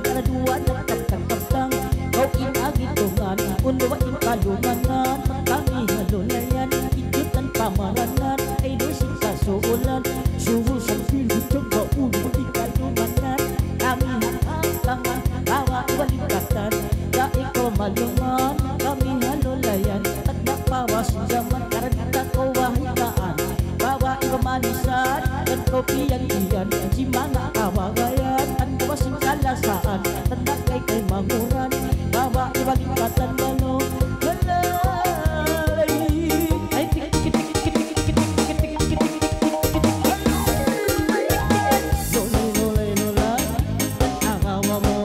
Ada dua tangkap-tangkap kau inagitungan unduwain kalunganan kami halulayan ijutan pamaranan ay dosing kasuulan suhu sang pilu coba unduwain kalunganan kami hanglangan bawa iwalikatan ya ikaw maluman kami halulayan at napawas zaman karena kau wahikaan bawa iwamanisan dan kopi yang iyan si mga kawagayan at kawasin kalasaan tanda kay manguran bawa iwalikatan balo halay ay tik tik tik tik tik tik tik tik tik nulay nulay at agawa mo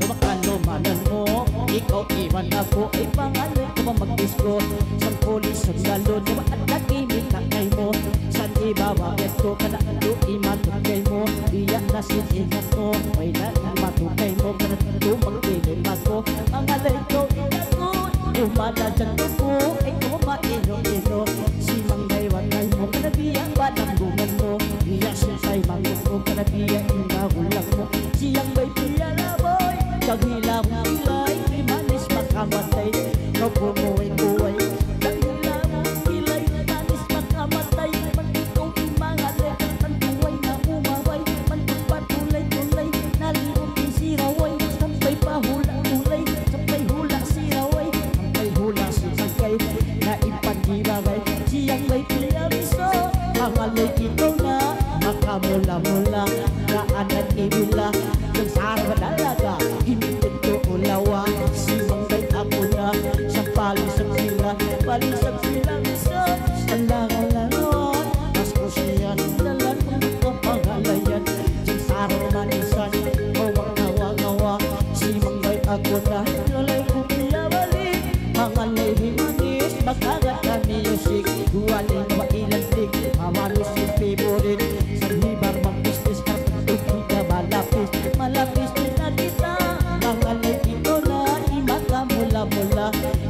makalumanan mo ikaw iwan ako ay pangalan ko ba mag-disco sang pulis sa salon at nagimik na kay mo san ibawa eto ka na ito imatugay mo iyak na sintingat mo may na matugay mo ka na ito magpilipan ko ang alay ko inakot umala dyan ko ay kumaino-ino si manggay wangay mo kanabiyang balanggungan mo iyak siya'y mangot mo kanabiyang imagulang mo siyang may piyalaboy kagilang kilay imanis makamatay kau pumuwi-uway kagilang kilay imanis makamatay man ikaw imangalay man buway na umaway man pagpatulay-tulay naliwag siraway sampay pahula-ulay sampay hula siraway sampay hula sisagay na ipandiragay siyang may piyamiso mangalay ito na makamula-mula na anak ibila yung sarwa dalaga himipin ko ulawa si manggay ako na sa palisag sila miso ang langalangon mas ko siya dalan mga pangalayan yung sarwa manisan mawang ngawa-ngawa si manggay ako na lalay ko piyabalik mangalay himanis magkagat na music duwaling mailantik mawalos yung favorite sa hibar mag-business kapag kita malapis din na kita mangalay ito na imaka mula-mula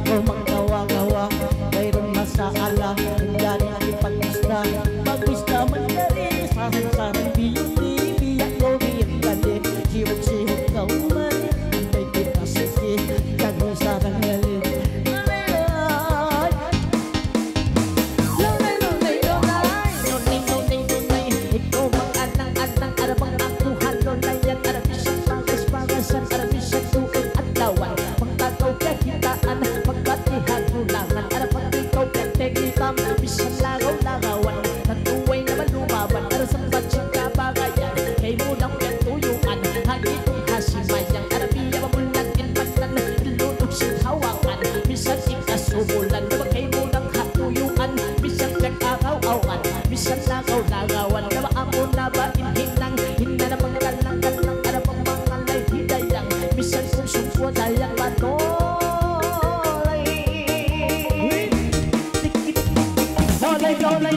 o magkawa-gawa mayroon masaala hindi ipag-isda mag-isda man dari sarang-sarang biyuli biyak ko biyang gali siwag-siwag ka umay antay kita sige kagawin sarang gali bisan lagaw-lagawan na maamo na ba inhinang hinda na panggalang-galang ada pang mangalay hidayang bisan kung sumpo dayang batolay dolay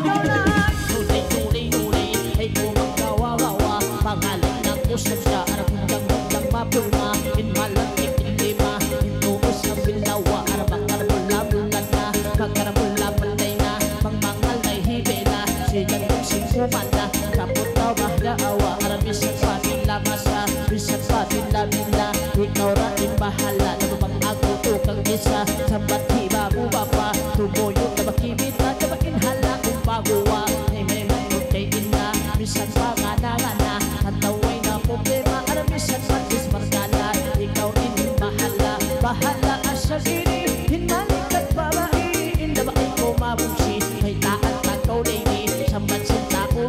nulay ay kumagawa-gawa pangalan ng usap siya arap hanggang mapulma inmalangik inlima inuos ng bilawa arabang-arabula-bulan na pagkarabula-balay na pangmangalay hibela sigang singkumanda kapot daw mahdaawa arabisan patila masa bisan patila bila ikaw rin bahala nagubang ako tukang isa sambat hiba mo bapa tumoyo na makimita na makinhala kung paguwa ay may manod kay ina bisan pangana-ngana kataway na problema arabisan patis margala ikaw rin bahala asya gini hinalik at babae inda ba ikaw mabungsi may taat takaw lady sambat sinta ko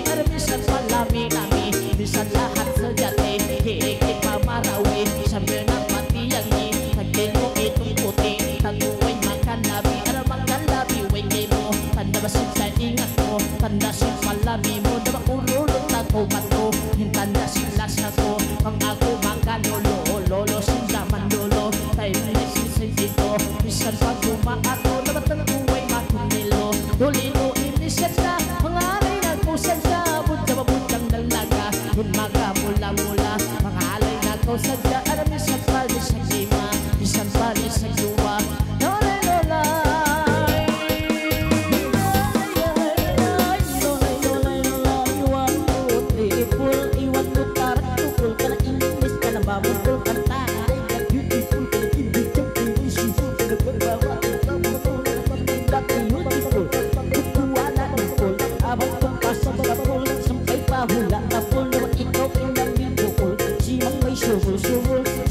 arabisan palami-lami bisan lahat sejati higit mamarawi sambil ng matiyang ni tagin mo itong puti taguway makan labi aramang kalabi way kay mo tanda ba sinta ingat mo tanda sin palami mo daba urulong na kumato hintanda sin lasa ko pang ako makan lolo sinda man lolo tayo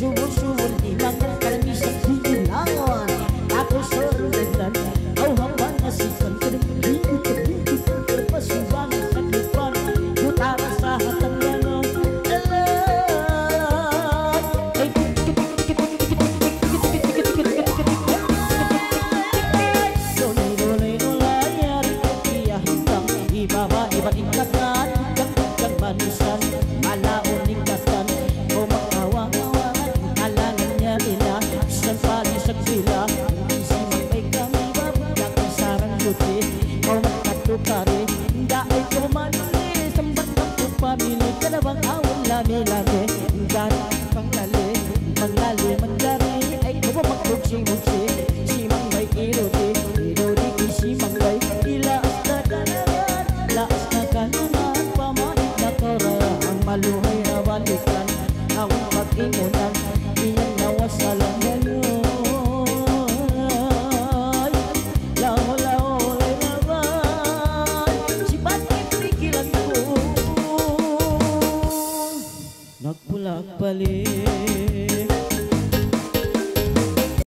suwul-suwul ilang kalamisan bibilangan ako sordenan kau hamba nasikan kedeng terpasubangan sa depan utara sa hatanganan ibaba iba't ingkatan yang manisan malaon ingkatan o makawang-awangan alangannya nila isang palisag sila isi magpay kami babak isarang luti o makatukari daay ko manili sambat ng pamili kalabang awal lami-lami gana panglali manglali manggari ay ko ba magmugsi-mugsi si mangbay irodi si mangbay ilaas na kanagan laas na kanagan pamalit na kora ang maluhay na balikan ang pag-ingon